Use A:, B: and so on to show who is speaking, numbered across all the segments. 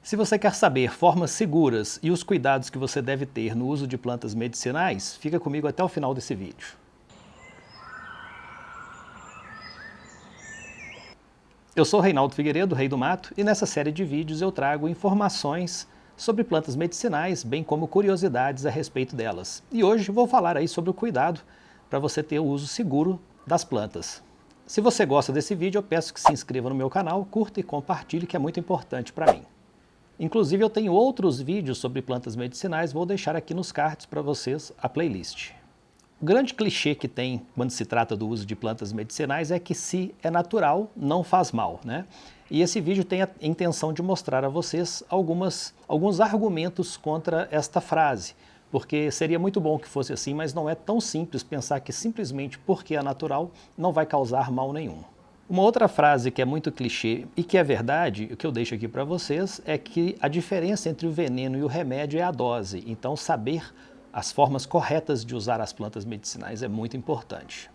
A: Se você quer saber formas seguras e os cuidados que você deve ter no uso de plantas medicinais, fica comigo até o final desse vídeo. Eu sou Reinaldo Figueiredo, Rei do Mato, e nessa série de vídeos eu trago informações sobre plantas medicinais, bem como curiosidades a respeito delas. E hoje vou falar aí sobre o cuidado para você ter o uso seguro das plantas. Se você gosta desse vídeo, eu peço que se inscreva no meu canal, curta e compartilhe, que é muito importante para mim. Inclusive eu tenho outros vídeos sobre plantas medicinais, vou deixar aqui nos cards para vocês a playlist. O grande clichê que tem quando se trata do uso de plantas medicinais é que se é natural, não faz mal, né? E esse vídeo tem a intenção de mostrar a vocês alguns argumentos contra esta frase, porque seria muito bom que fosse assim, mas não é tão simples pensar que simplesmente porque é natural não vai causar mal nenhum. Uma outra frase que é muito clichê e que é verdade, o que eu deixo aqui para vocês, é que a diferença entre o veneno e o remédio é a dose. Então saber as formas corretas de usar as plantas medicinais é muito importante.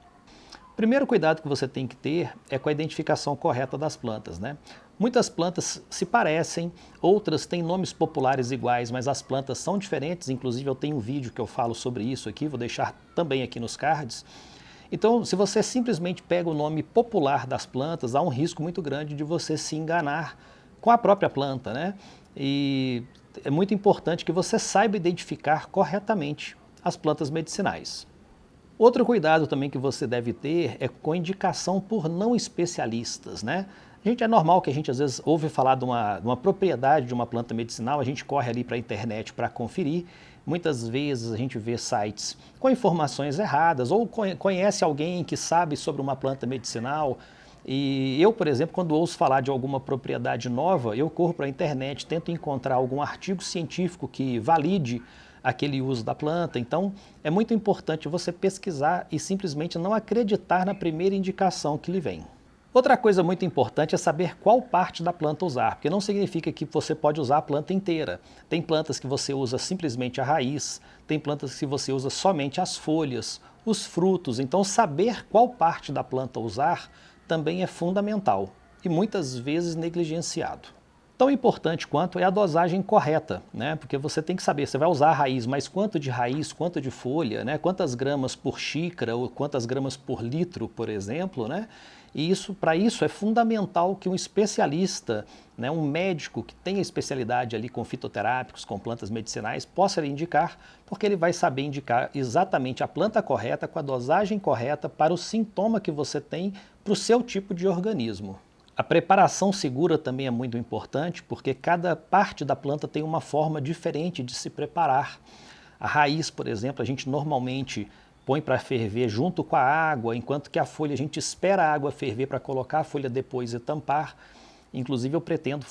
A: O primeiro cuidado que você tem que ter é com a identificação correta das plantas, né? Muitas plantas se parecem, outras têm nomes populares iguais, mas as plantas são diferentes. Inclusive eu tenho um vídeo que eu falo sobre isso aqui, vou deixar também aqui nos cards. Então, se você simplesmente pega o nome popular das plantas, há um risco muito grande de você se enganar com a própria planta, né? E é muito importante que você saiba identificar corretamente as plantas medicinais. Outro cuidado também que você deve ter é com indicação por não especialistas, né? É normal que a gente às vezes ouve falar de uma propriedade de uma planta medicinal, a gente corre ali para a internet para conferir. Muitas vezes a gente vê sites com informações erradas ou conhece alguém que sabe sobre uma planta medicinal. E eu, por exemplo, quando ouço falar de alguma propriedade nova, eu corro para a internet, tento encontrar algum artigo científico que valide aquele uso da planta. Então, é muito importante você pesquisar e simplesmente não acreditar na primeira indicação que lhe vem. Outra coisa muito importante é saber qual parte da planta usar, porque não significa que você pode usar a planta inteira. Tem plantas que você usa simplesmente a raiz, tem plantas que você usa somente as folhas, os frutos. Então, saber qual parte da planta usar também é fundamental e muitas vezes negligenciado. Tão importante quanto é a dosagem correta, né? Porque você tem que saber, você vai usar a raiz, mas quanto de folha, né? Quantas gramas por xícara ou quantas gramas por litro, por exemplo, né? E para isso é fundamental que um especialista, né, um médico que tenha especialidade ali com fitoterápicos, com plantas medicinais, possa lhe indicar, porque ele vai saber indicar exatamente a planta correta, com a dosagem correta para o sintoma que você tem para o seu tipo de organismo. A preparação segura também é muito importante, porque cada parte da planta tem uma forma diferente de se preparar. A raiz, por exemplo, a gente normalmente põe para ferver junto com a água, enquanto que a folha a gente espera a água ferver para colocar a folha depois e tampar. Inclusive eu pretendo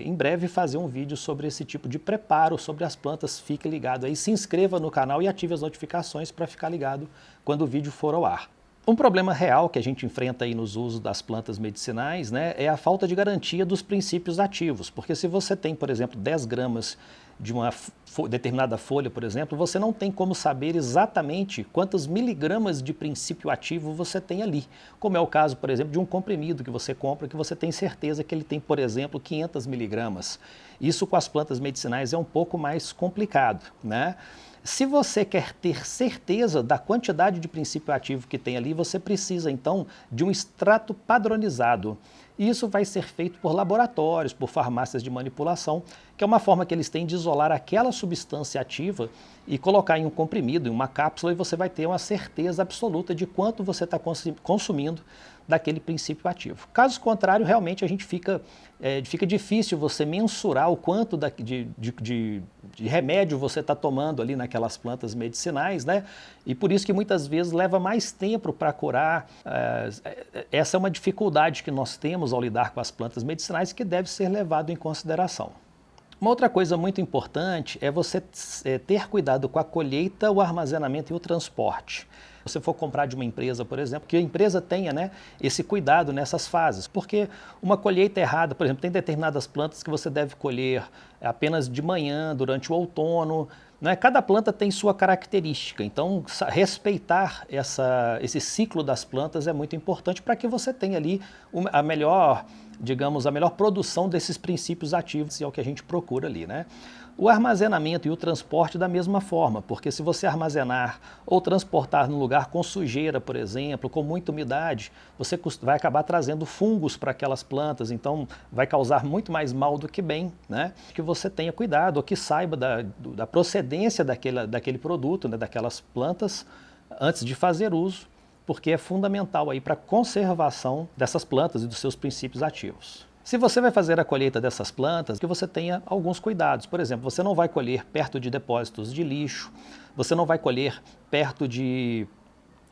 A: em breve fazer um vídeo sobre esse tipo de preparo, sobre as plantas. Fique ligado aí, se inscreva no canal e ative as notificações para ficar ligado quando o vídeo for ao ar. Um problema real que a gente enfrenta aí nos usos das plantas medicinais, né, é a falta de garantia dos princípios ativos, porque se você tem, por exemplo, 10 gramas de uma determinada folha, por exemplo, você não tem como saber exatamente quantos miligramas de princípio ativo você tem ali, como é o caso, por exemplo, de um comprimido que você compra, que você tem certeza que ele tem, por exemplo, 500 miligramas. Isso com as plantas medicinais é um pouco mais complicado, né? Se você quer ter certeza da quantidade de princípio ativo que tem ali, você precisa então de um extrato padronizado. E isso vai ser feito por laboratórios, por farmácias de manipulação, que é uma forma que eles têm de isolar aquela substância ativa e colocar em um comprimido, em uma cápsula, e você vai ter uma certeza absoluta de quanto você está consumindo daquele princípio ativo. Caso contrário, realmente a gente fica difícil você mensurar o quanto de remédio você está tomando ali naquelas plantas medicinais, né? E por isso que muitas vezes leva mais tempo para curar. Essa é uma dificuldade que nós temos ao lidar com as plantas medicinais que deve ser levado em consideração. Uma outra coisa muito importante é você ter cuidado com a colheita, o armazenamento e o transporte. Se você for comprar de uma empresa, por exemplo, que a empresa tenha, né, esse cuidado nessas fases, porque uma colheita errada, por exemplo, tem determinadas plantas que você deve colher apenas de manhã, durante o outono, né? Cada planta tem sua característica, então respeitar esse ciclo das plantas é muito importante para que você tenha ali a melhor digamos, a melhor produção desses princípios ativos, é o que a gente procura ali, né? O armazenamento e o transporte da mesma forma, porque se você armazenar ou transportar num lugar com sujeira, por exemplo, com muita umidade, você vai acabar trazendo fungos para aquelas plantas, então vai causar muito mais mal do que bem, né? Que você tenha cuidado, ou que saiba da procedência daquele produto, né, daquelas plantas, antes de fazer uso, porque é fundamental aí para a conservação dessas plantas e dos seus princípios ativos. Se você vai fazer a colheita dessas plantas, que você tenha alguns cuidados. Por exemplo, você não vai colher perto de depósitos de lixo, você não vai colher perto de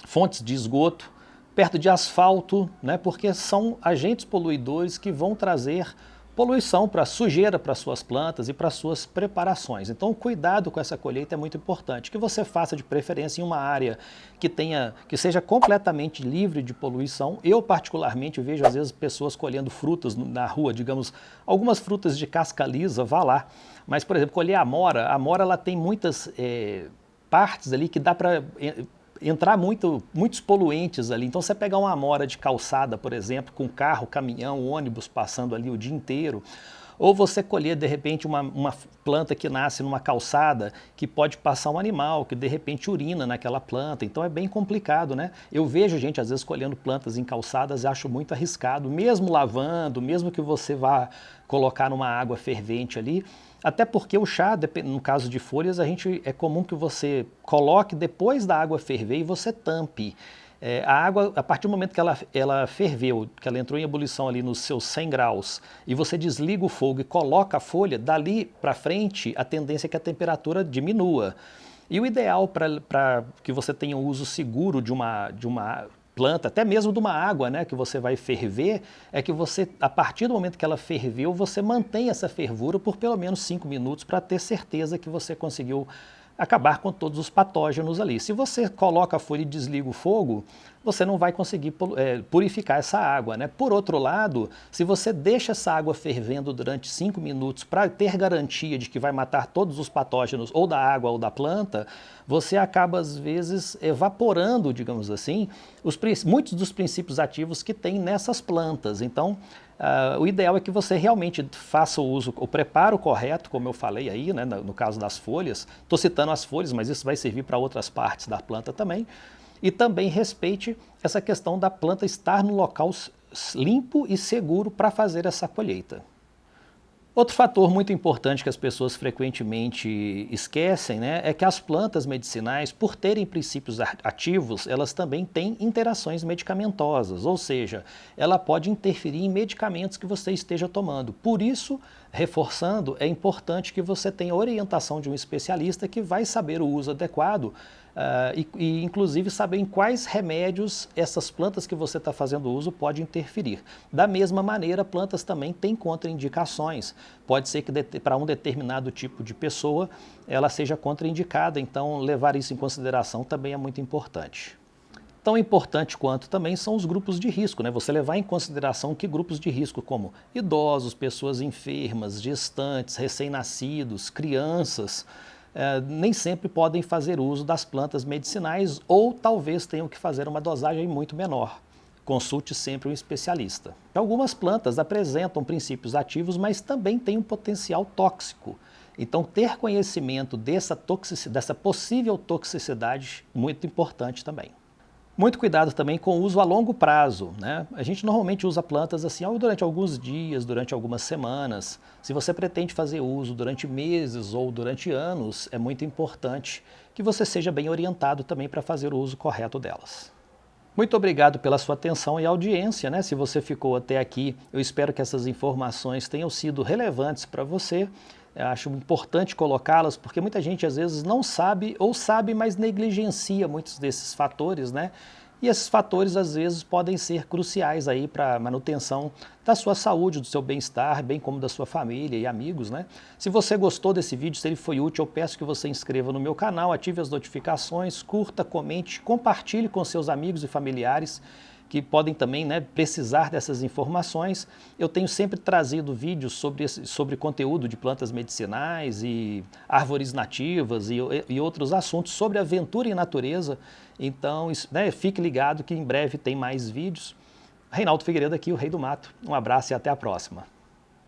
A: fontes de esgoto, perto de asfalto, né, porque são agentes poluidores que vão trazer poluição, para sujeira para suas plantas e para suas preparações. Então, cuidado com essa colheita é muito importante. Que você faça de preferência em uma área que seja completamente livre de poluição. Eu particularmente vejo às vezes pessoas colhendo frutas na rua, digamos, algumas frutas de casca lisa, vá lá. Mas, por exemplo, colher a amora ela tem muitas partes ali que dá para entrar muitos poluentes ali. Então, você pegar uma amora de calçada, por exemplo, com carro, caminhão, ônibus passando ali o dia inteiro, ou você colher, de repente, uma planta que nasce numa calçada, que pode passar um animal, que de repente urina naquela planta. Então, é bem complicado, né? Eu vejo gente, às vezes, colhendo plantas em calçadas e acho muito arriscado, mesmo lavando, mesmo que você vá colocar numa água fervente ali. Até porque o chá, no caso de folhas, é comum que você coloque depois da água ferver e você tampe. A água, a partir do momento que ela ferveu, que ela entrou em ebulição ali nos seus 100 graus, e você desliga o fogo e coloca a folha, dali para frente a tendência é que a temperatura diminua. E o ideal para que você tenha um uso seguro de uma planta, até mesmo de uma água, né, que você vai ferver, é que você, a partir do momento que ela ferveu, você mantém essa fervura por pelo menos 5 minutos para ter certeza que você conseguiu acabar com todos os patógenos ali. Se você coloca a folha e desliga o fogo, você não vai conseguir purificar essa água, né? Por outro lado, se você deixa essa água fervendo durante 5 minutos para ter garantia de que vai matar todos os patógenos ou da água ou da planta, você acaba às vezes evaporando, digamos assim, muitos dos princípios ativos que tem nessas plantas. Então, o ideal é que você realmente faça o preparo correto, como eu falei aí, né, no caso das folhas. Estou citando as folhas, mas isso vai servir para outras partes da planta também. E também respeite essa questão da planta estar no local limpo e seguro para fazer essa colheita. Outro fator muito importante que as pessoas frequentemente esquecem, né, é que as plantas medicinais, por terem princípios ativos, elas também têm interações medicamentosas, ou seja, ela pode interferir em medicamentos que você esteja tomando. Por isso, reforçando, é importante que você tenha orientação de um especialista que vai saber o uso adequado e inclusive saber em quais remédios essas plantas que você está fazendo uso pode interferir. Da mesma maneira, plantas também têm contraindicações. Pode ser que para um determinado tipo de pessoa ela seja contraindicada, então levar isso em consideração também é muito importante. Tão importante quanto também são os grupos de risco, né? Você levar em consideração que grupos de risco, como idosos, pessoas enfermas, gestantes, recém-nascidos, crianças, nem sempre podem fazer uso das plantas medicinais ou talvez tenham que fazer uma dosagem muito menor. Consulte sempre um especialista. Algumas plantas apresentam princípios ativos, mas também têm um potencial tóxico. Então, ter conhecimento dessa possível toxicidade é muito importante também. Muito cuidado também com o uso a longo prazo, né? A gente normalmente usa plantas assim durante alguns dias, durante algumas semanas. Se você pretende fazer uso durante meses ou durante anos, é muito importante que você seja bem orientado também para fazer o uso correto delas. Muito obrigado pela sua atenção e audiência, né? Se você ficou até aqui, eu espero que essas informações tenham sido relevantes para você. Eu acho importante colocá-las porque muita gente às vezes não sabe ou sabe, mas negligencia muitos desses fatores, né? E esses fatores às vezes podem ser cruciais aí para a manutenção da sua saúde, do seu bem-estar, bem como da sua família e amigos, né? Se você gostou desse vídeo, se ele foi útil, eu peço que você inscreva no meu canal, ative as notificações, curta, comente, compartilhe com seus amigos e familiares que podem também, né, precisar dessas informações. Eu tenho sempre trazido vídeos sobre conteúdo de plantas medicinais e árvores nativas e outros assuntos sobre aventura em natureza. Então, fique ligado que em breve tem mais vídeos. Reinaldo Figueiredo aqui, o Rei do Mato. Um abraço e até a próxima.